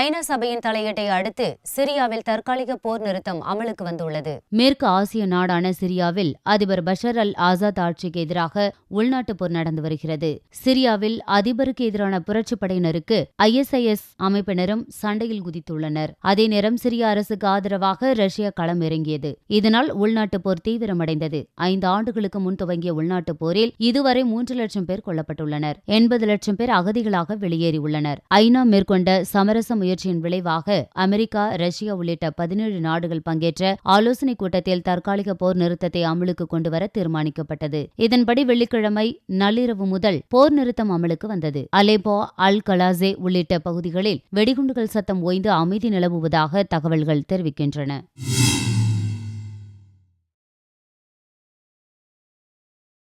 ஐநா சபையின் தலையீட்டை அடுத்து சிரியாவில் தற்காலிக போர் நிறுத்தம் அமலுக்கு வந்துள்ளது. மேற்கு ஆசிய நாடான சிரியாவில் அதிபர் பஷர் அல் ஆசாத் ஆட்சிக்கு எதிராக உள்நாட்டுப் போர் நடந்து வருகிறது. சிரியாவில் அதிபருக்கு எதிரான புரட்சிப் படையினருக்கு ISIS அமைப்பினரும் சண்டையில் குதித்துள்ளனர். அதே நேரம் சிரிய அரசுக்கு ஆதரவாக ரஷ்யா களம் இறங்கியது. இதனால் உள்நாட்டுப் போர் தீவிரமடைந்தது. 5 ஆண்டுகளுக்கு முன் துவங்கிய உள்நாட்டுப் போரில் இதுவரை 3 லட்சம் பேர் கொல்லப்பட்டுள்ளனர். 80 லட்சம் பேர் அகதிகளாக வெளியேறியுள்ளனர். ஐநா மேற்கொண்ட சமரச முயற்சியின் விளைவாக அமெரிக்கா, ரஷ்யா உள்ளிட்ட 17 நாடுகள் பங்கேற்ற ஆலோசனைக் கூட்டத்தில் தற்காலிக போர் நிறுத்தத்தை அமலுக்கு கொண்டுவர தீர்மானிக்கப்பட்டது. இதன்படி வெள்ளிக்கிழமை நள்ளிரவு முதல் போர் நிறுத்தம் அமலுக்கு வந்தது. அலேப்போ, அல் கலாசே உள்ளிட்ட பகுதிகளில் வெடிகுண்டுகள் சத்தம் ஓய்ந்து அமைதி நிலவுவதாக தகவல்கள் தெரிவிக்கின்றன.